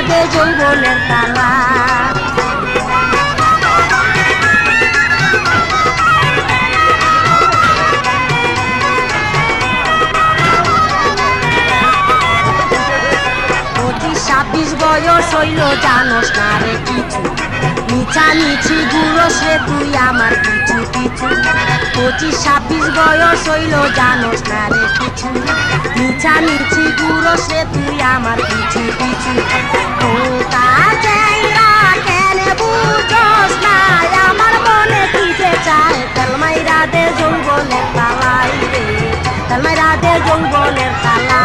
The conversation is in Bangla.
দে যৌবনের তালা। পঁচিশ 26 বয়স হইল জানোস না রে কিছু, মিছামিছি গুরস রে তুই আমার পিছু পিছু। 25 26 বয়স হইল জানোস না রে কিছু, মিছামিছি গুরস রে তুই আমার পিছু পিছু। ও কাজেরা কেন বুঝোস না আমার মনে কি যে চায়, তেলমাইরা দে যৌবনের তালাই রে, তেলমাইরা দে যৌবনের তালা।